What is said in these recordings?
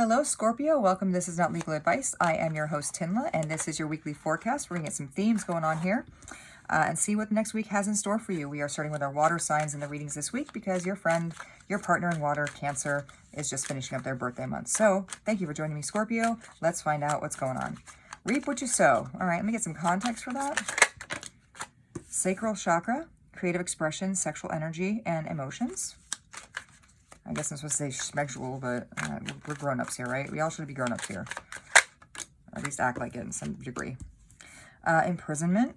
Hello, Scorpio. Welcome. This is not legal advice. I am your host, TINLA, and this is your weekly forecast. We're going to get some themes going on here and see what next week has in store for you. We are starting with our water signs in the readings this week because your friend, your partner in water, Cancer, is just finishing up their birthday month. So thank you for joining me, Scorpio. Let's find out what's going on. Reap what you sow. All right, let me get some context for that. Sacral chakra, creative expression, sexual energy, and emotions. I guess I'm supposed to say sexual, but we're grown-ups here, right? We all should be grown-ups here. Or at least act like it in some degree. Imprisonment.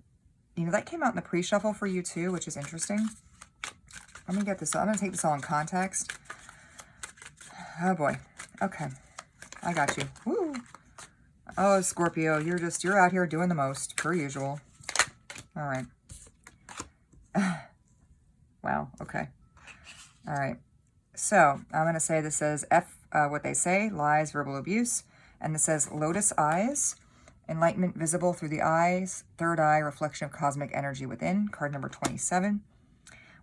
You know, that came out in the pre-shuffle for you too, which is interesting. Let me get this. I'm going to take this all in context. Oh boy. Okay. I got you. Woo. Oh, Scorpio, you're out here doing the most, per usual. All right. Wow. Okay. All right. So I'm going to say this says what they say, lies, verbal abuse. And this says lotus eyes, enlightenment visible through the eyes, third eye, reflection of cosmic energy within, card number 27.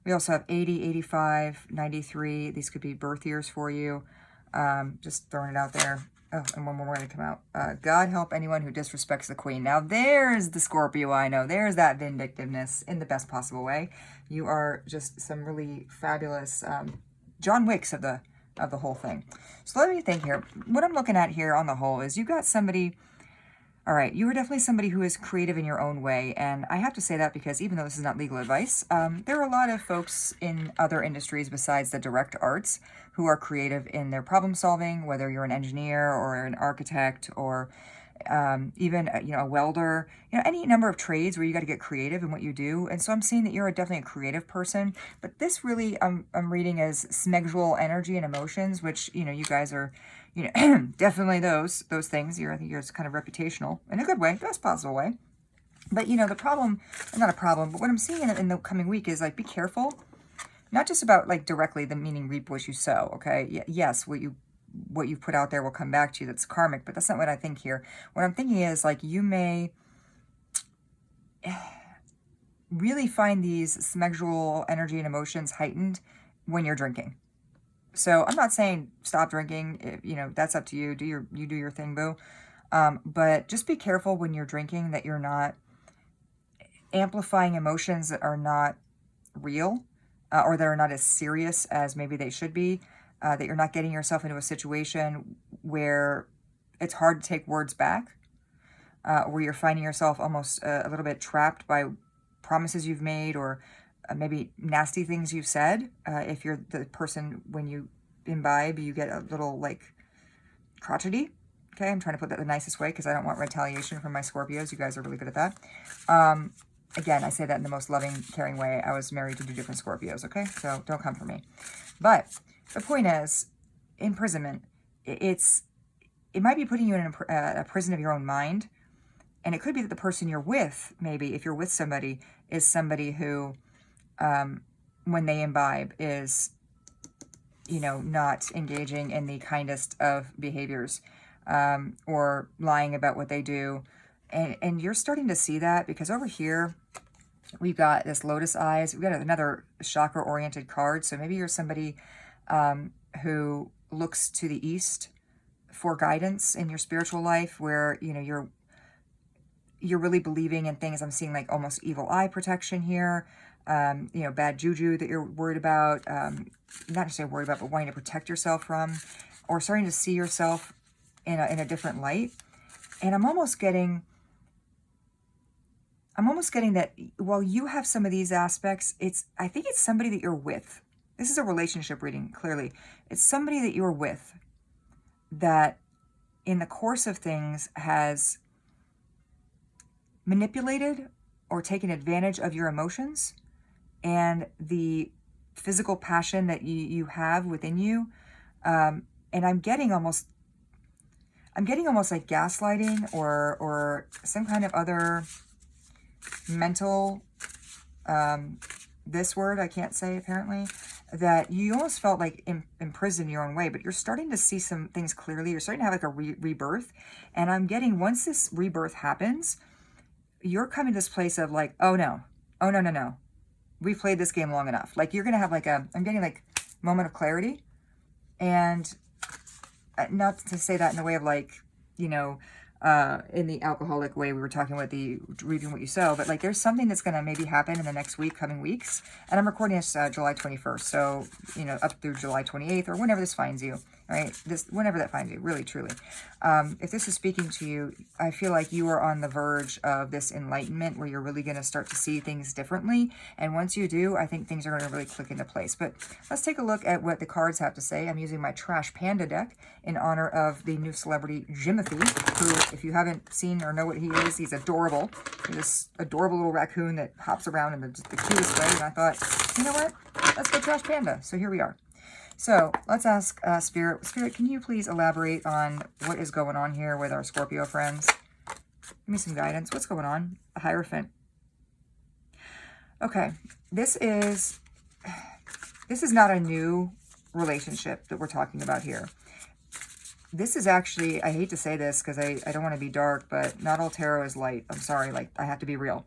We also have 80, 85, 93. These could be birth years for you. Just throwing it out there. Oh, and one more going to come out. God help anyone who disrespects the queen. Now there's the Scorpio I know. There's that vindictiveness in the best possible way. You are just some really fabulous John Wicks of the whole thing. So let me think here. What I'm looking at here on the whole is you got somebody, all right, you are definitely somebody who is creative in your own way. And I have to say that because even though this is not legal advice, there are a lot of folks in other industries besides the direct arts who are creative in their problem solving, whether you're an engineer or an architect or even a welder, any number of trades where you got to get creative in what you do. And so I'm seeing that you're definitely a creative person, but this really I'm reading as sexual energy and emotions, which you guys are definitely those things. I think you're kind of reputational in a good way, best possible way. But the problem, not a problem, but what I'm seeing in the coming week is like, be careful, not just about like directly the meaning reap what you sow. Okay, yes, what you put out there will come back to you. That's karmic, but that's not what I think here. What I'm thinking is like you may really find these sexual energy and emotions heightened when you're drinking. So I'm not saying stop drinking. That's up to you. Do your thing, boo. But just be careful when you're drinking that you're not amplifying emotions that are not real or that are not as serious as maybe they should be. That you're not getting yourself into a situation where it's hard to take words back, where you're finding yourself almost a little bit trapped by promises you've made or maybe nasty things you've said. If you're the person, when you imbibe, you get a little like crotchety. Okay, I'm trying to put that the nicest way because I don't want retaliation from my Scorpios. You guys are really good at that. Again, I say that in the most loving, caring way. I was married to 2 different Scorpios, okay? So don't come for me. But the point is, imprisonment, it might be putting you in a prison of your own mind. And it could be that the person you're with, maybe, if you're with somebody, is somebody who, when they imbibe, is, not engaging in the kindest of behaviors or lying about what they do. And you're starting to see that because over here, we've got this lotus eyes. We've got another chakra-oriented card. So maybe you're somebody who looks to the east for guidance in your spiritual life, where you're really believing in things. I'm seeing like almost evil eye protection here, bad juju that you're worried about, not necessarily worried about, but wanting to protect yourself from, or starting to see yourself in a different light. And I'm almost getting that while you have some of these aspects, I think it's somebody that you're with. This is a relationship reading, clearly. It's somebody that you're with that in the course of things has manipulated or taken advantage of your emotions and the physical passion that you have within you. And I'm getting almost like gaslighting or some kind of other mental, this word I can't say apparently, that you almost felt like imprisoned in your own way, but you're starting to see some things clearly. You're starting to have like a rebirth. And I'm getting, once this rebirth happens, you're coming to this place of like, oh no, we've played this game long enough. Like you're going to have like I'm getting like moment of clarity. And not to say that in the way of like, you know, in the alcoholic way we were talking about the reaping what you sow, but like there's something that's going to maybe happen in the next week, coming weeks. And I'm recording this July 21st. So, you know, up through July 28th or whenever this finds you, right? Whenever that finds you, really, truly. If this is speaking to you, I feel like you are on the verge of this enlightenment where you're really going to start to see things differently. And once you do, I think things are going to really click into place. But let's take a look at what the cards have to say. I'm using my Trash Panda deck in honor of the new celebrity Jimothy, who, if you haven't seen or know what he is, he's adorable. He's this adorable little raccoon that hops around in the cutest way. And I thought, you know what? Let's go Trash Panda. So here we are. So let's ask Spirit. Spirit, can you please elaborate on what is going on here with our Scorpio friends? Give me some guidance. What's going on? A Hierophant. Okay, this is not a new relationship that we're talking about here. This is actually, I hate to say this because I don't want to be dark, but not all tarot is light. I'm sorry, like I have to be real.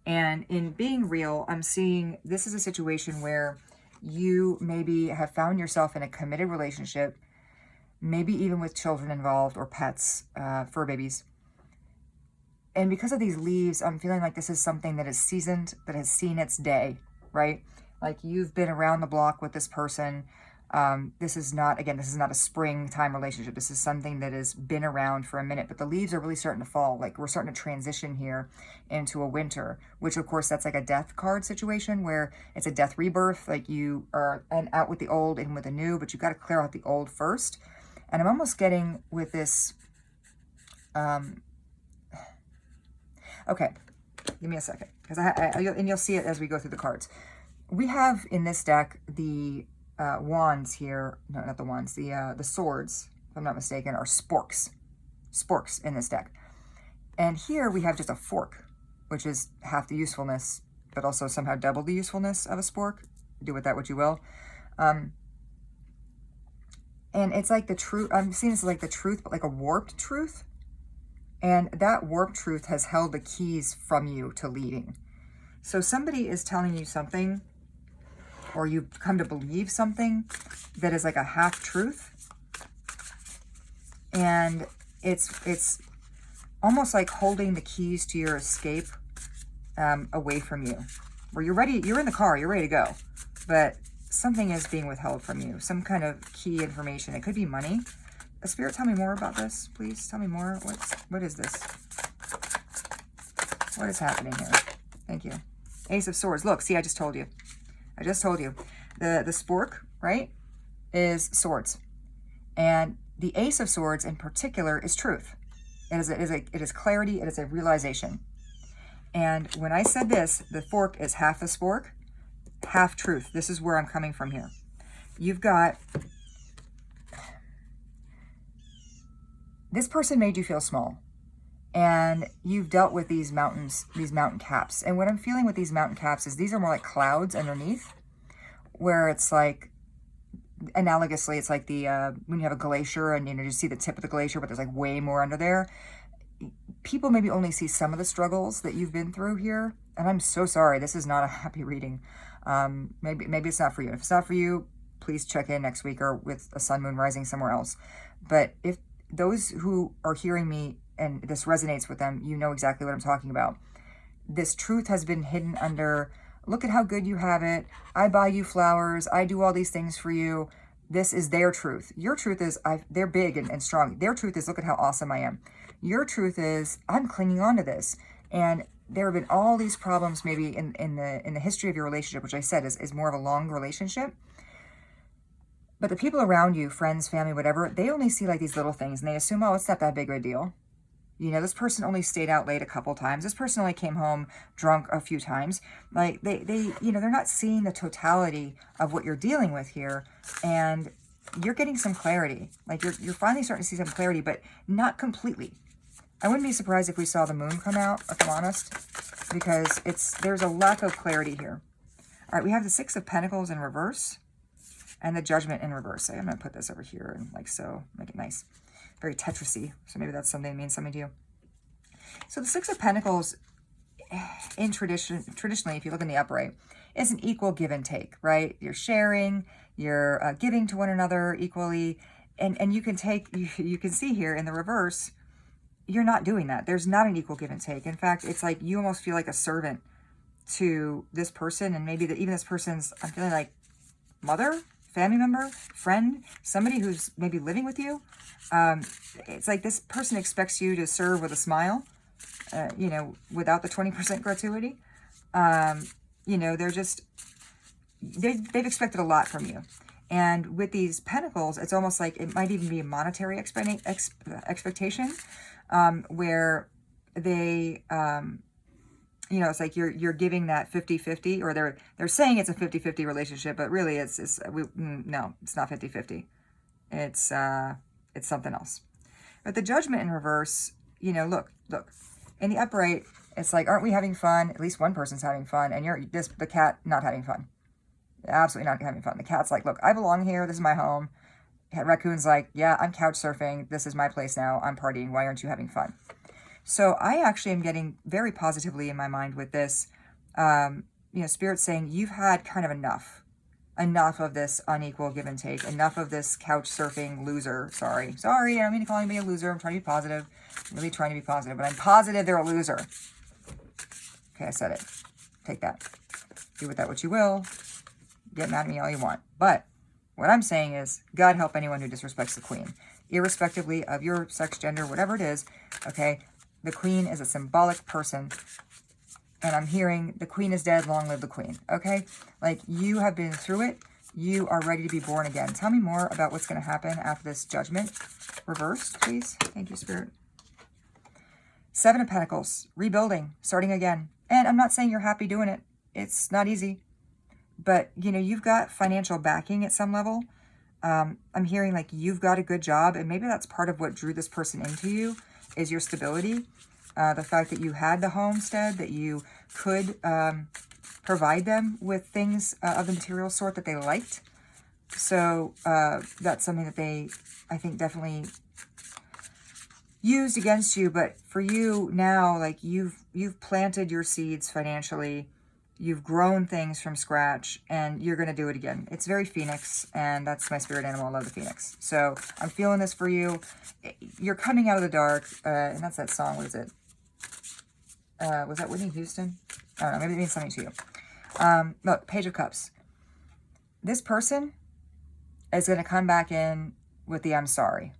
And in being real, I'm seeing this is a situation where you maybe have found yourself in a committed relationship, maybe even with children involved or pets, fur babies. And because of these leaves, I'm feeling like this is something that is seasoned, that has seen its day, right? Like you've been around the block with this person. This is not a springtime relationship. This is something that has been around for a minute, but the leaves are really starting to fall. Like we're starting to transition here into a winter, which of course that's like a death card situation where it's a death rebirth. Like you are out with the old and with the new, but you've got to clear out the old first. And I'm almost getting with this, okay, give me a second, because and you'll see it as we go through the cards. We have in this deck the wands here, no, not the wands, the swords, if I'm not mistaken, are sporks in this deck. And here we have just a fork, which is half the usefulness, but also somehow double the usefulness of a spork. Do with that what you will. And it's like the truth, I'm seeing this as like the truth, but like a warped truth. And that warped truth has held the keys from you to leading. So somebody is telling you something, or you've come to believe something that is like a half-truth. And it's almost like holding the keys to your escape away from you. Where you're ready, you're in the car, you're ready to go. But something is being withheld from you. Some kind of key information. It could be money. Spirit, tell me more about this, please. Tell me more. What is this? What is happening here? Thank you. Ace of Swords. Look, see, I just told you. I just told you. The spork, right, is swords. And the Ace of Swords in particular is truth. It is clarity. It is a realization. And when I said this, the fork is half the spork, half truth. This is where I'm coming from here. You've got... This person made you feel small. And you've dealt with these mountains, these mountain caps. And what I'm feeling with these mountain caps is these are more like clouds underneath, where it's like, analogously, it's like the when you have a glacier and you see the tip of the glacier, but there's like way more under there. People maybe only see some of the struggles that you've been through here. And I'm so sorry, this is not a happy reading. Maybe it's not for you. If it's not for you, please check in next week or with a sun, moon rising somewhere else. But if those who are hearing me and this resonates with them, you know exactly what I'm talking about. This truth has been hidden under, look at how good you have it. I buy you flowers. I do all these things for you. This is their truth. Your truth is, they're big and strong. Their truth is, look at how awesome I am. Your truth is, I'm clinging on to this. And there have been all these problems maybe in the history of your relationship, which I said is more of a long relationship. But the people around you, friends, family, whatever, they only see like these little things and they assume, oh, it's not that big of a deal. You know, this person only stayed out late a couple times. This person only came home drunk a few times. Like they you know, they're not seeing the totality of what you're dealing with here. And you're getting some clarity. Like you're finally starting to see some clarity, but not completely. I wouldn't be surprised if we saw the moon come out, if I'm honest, because there's a lack of clarity here. All right, we have the Six of Pentacles in reverse. And the Judgment in reverse. So I'm going to put this over here and like so, make it nice. Very Tetris-y. So maybe that's something that means something to you. So the Six of Pentacles, in traditionally, if you look in the upright, is an equal give and take, right? You're sharing, you're giving to one another equally. And you can you can see here in the reverse, you're not doing that. There's not an equal give and take. In fact, it's like you almost feel like a servant to this person, and maybe that even this person's, I'm feeling like mother, family member, friend, somebody who's maybe living with you. It's like this person expects you to serve with a smile, you know, without the 20% gratuity. You know, they've expected a lot from you. And with these pentacles, it's almost like it might even be a monetary expectation, where they, you know, it's like you're giving that 50-50, or they're saying it's a 50-50 relationship, but really no, it's not 50-50. It's something else. But the Judgment in reverse, you know, look, in the upright, it's like, aren't we having fun? At least one person's having fun, and the cat not having fun. Absolutely not having fun. The cat's like, look, I belong here. This is my home. Raccoon's like, yeah, I'm couch surfing. This is my place now. I'm partying. Why aren't you having fun? So I actually am getting very positively in my mind with this. You know, Spirit's saying you've had kind of enough of this unequal give and take, enough of this couch surfing loser. Sorry, I don't mean to call anybody a loser. I'm trying to be positive. I'm really trying to be positive, but I'm positive they're a loser. Okay, I said it. Take that. Do with that what you will. Get mad at me all you want. But what I'm saying is, God help anyone who disrespects the Queen, irrespectively of your sex, gender, whatever it is. Okay, the Queen is a symbolic person, and I'm hearing the Queen is dead, long live the Queen. Okay, like, you have been through it. You are ready to be born again. Tell me more about what's going to happen after this Judgment reversed, please. Thank you, Spirit. Seven of Pentacles, rebuilding, starting again. And I'm not saying you're happy doing it. It's not easy. But, you know, you've got financial backing at some level. I'm hearing like you've got a good job, and maybe that's part of what drew this person into you, is your stability. The fact that you had the homestead, that you could provide them with things of the material sort that they liked. So that's something that they, I think, definitely used against you. But for you now, like, you've planted your seeds financially. You've grown things from scratch, and you're going to do it again. It's very Phoenix, and that's my spirit animal. I love the Phoenix. So I'm feeling this for you. You're coming out of the dark, and that's that song. What is it? Was that Whitney Houston? I don't know. Maybe it means something to you. Look, Page of Cups. This person is going to come back in with the I'm sorry.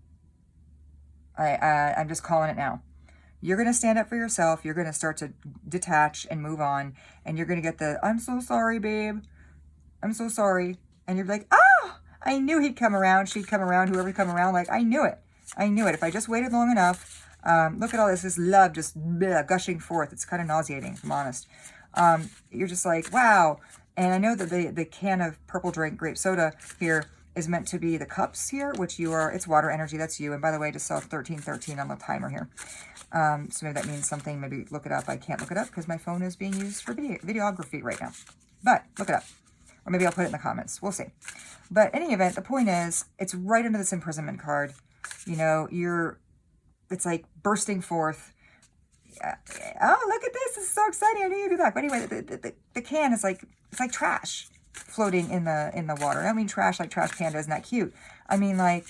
I'm just calling it now. You're going to stand up for yourself. You're going to start to detach and move on. And you're going to get the, I'm so sorry, babe. I'm so sorry. And you're like, oh, I knew he'd come around. She'd come around. Whoever'd come around. Like, I knew it. I knew it. If I just waited long enough. Look at all this love just gushing forth. It's kind of nauseating, if I'm honest. You're just like, wow. And I know that the can of purple drink grape soda here is meant to be the cups here, which you are. It's water energy. That's you. And by the way, I just saw 1313 on the timer here. So maybe that means something. Maybe look it up. I can't look it up because my phone is being used for videography right now. But look it up. Or maybe I'll put it in the comments. We'll see. But in any event, the point is, it's right under this imprisonment card. You know, it's like bursting forth. Oh, look at this. This is so exciting. I knew you'd be back. But anyway, the can is like, it's like trash floating in the water. I don't mean trash like Trash Panda. Isn't that cute? I mean, like,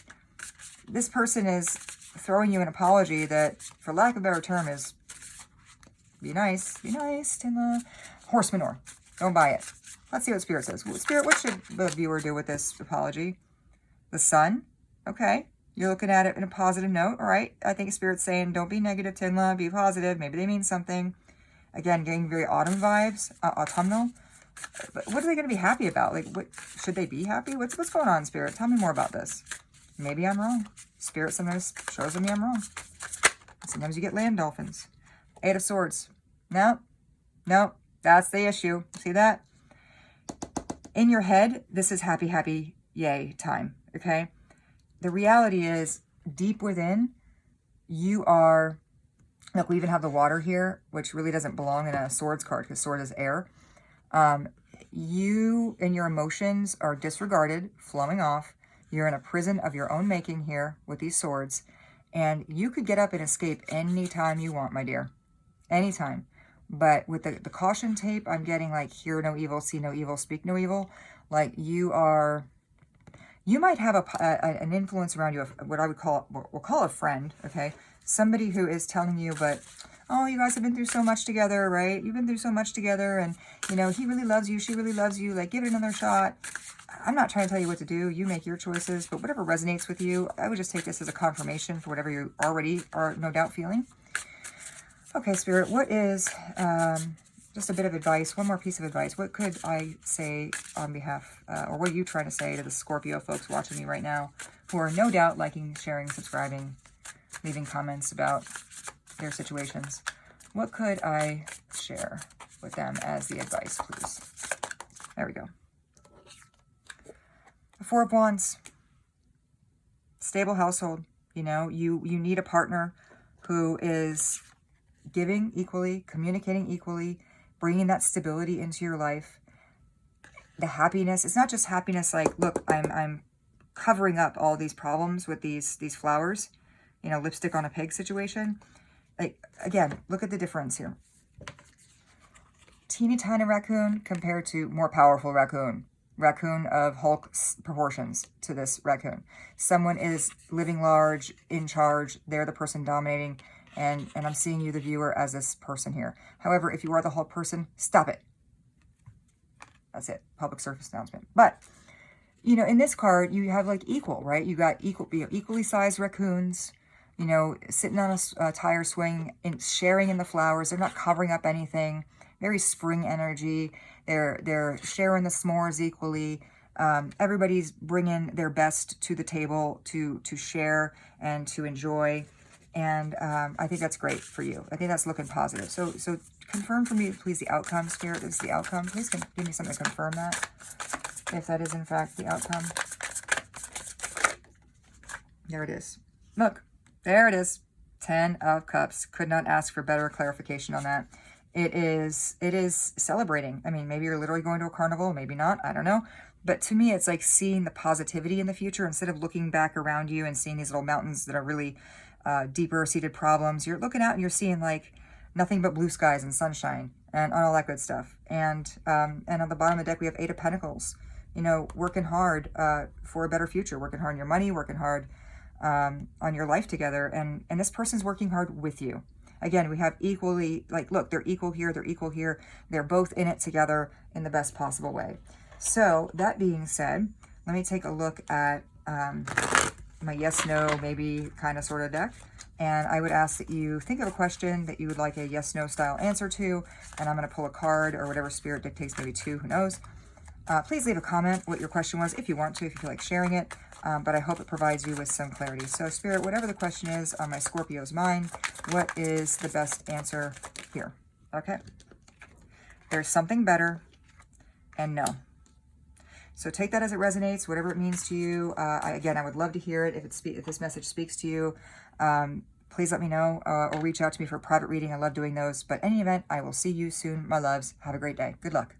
this person is throwing you an apology that, for lack of a better term, is be nice, TINLA. Horse manure. Don't buy it. Let's see what Spirit says. Spirit, what should the viewer do with this apology? The sun. Okay. You're looking at it in a positive note. All right. I think Spirit's saying, don't be negative, TINLA. Be positive. Maybe they mean something. Again, getting very autumn vibes, autumnal. But what are they going to be happy about? Like, what should they be happy? What's going on, Spirit? Tell me more about this. Maybe I'm wrong. Spirit sometimes shows me I'm wrong. Sometimes you get land dolphins. Eight of Swords. No. That's the issue. See that? In your head, this is happy, happy, yay time. Okay? The reality is, deep within, you are... Look, we even have the water here, which really doesn't belong in a Swords card, because Sword is air. You and your emotions are disregarded, flowing off. You're in a prison of your own making here with these swords. And you could get up and escape anytime you want, my dear. Anytime. But with the caution tape, I'm getting like, hear no evil, see no evil, speak no evil. Like, you're You might have an influence around you, of what I would call, we'll call a friend, okay? Somebody who is telling you, but, oh, you guys have been through so much together, right? You've been through so much together, and, you know, he really loves you, she really loves you, like, give it another shot. I'm not trying to tell you what to do. You make your choices, but whatever resonates with you, I would just take this as a confirmation for whatever you already are no doubt feeling. Okay, Spirit, what is, just a bit of advice, one more piece of advice. What could I say on behalf, or what are you trying to say to the Scorpio folks watching me right now, who are no doubt liking, sharing, subscribing, leaving comments about their situations? What could I share with them as the advice, please? There we go. The Four of Wands. Stable household. You know, you need a partner who is giving equally, communicating equally, bringing that stability into your life. The happiness, it's not just happiness like, look, I'm covering up all these problems with these flowers, you know, lipstick on a pig situation. Like, again, look at the difference here. Teeny tiny raccoon compared to more powerful raccoon. Raccoon of Hulk proportions to this raccoon. Someone is living large, in charge, they're the person dominating, and I'm seeing you, the viewer, as this person here. However, if you are the Hulk person, stop it. That's it. Public service announcement. But, you know, in this card, you have like equal, right? You got equally sized raccoons, you know, sitting on a tire swing and sharing in the flowers. They're not covering up anything. Very spring energy. They're sharing the s'mores equally. Everybody's bringing their best to the table to share and to enjoy. And I think that's great for you. I think that's looking positive. So confirm for me, please, the outcome, Spirit. This is the outcome. Please give me something to confirm that, if that is in fact the outcome. There it is. Look, there it is. 10 of Cups. Could not ask for better clarification on that. It is celebrating. I mean, maybe you're literally going to a carnival, maybe not, I don't know. But to me, it's like seeing the positivity in the future instead of looking back around you and seeing these little mountains that are really deeper seated problems. You're looking out and you're seeing like nothing but blue skies and sunshine and all that good stuff. And on the bottom of the deck, we have 8 of Pentacles. You know, working hard for a better future, working hard on your money, working hard on your life together. And this person's working hard with you. Again, we have equally, like, look, they're equal here, they're equal here. They're both in it together in the best possible way. So that being said, let me take a look at my yes, no, maybe kind of sort of deck. And I would ask that you think of a question that you would like a yes, no style answer to. And I'm going to pull a card or whatever Spirit dictates, maybe 2, who knows. Please leave a comment what your question was if you want to, if you feel like sharing it. But I hope it provides you with some clarity. So Spirit, whatever the question is on my Scorpio's mind, what is the best answer here? Okay. There's something better and no. So take that as it resonates, whatever it means to you. Again, I would love to hear it. If this message speaks to you, please let me know or reach out to me for a private reading. I love doing those. But in any event, I will see you soon, my loves. Have a great day. Good luck.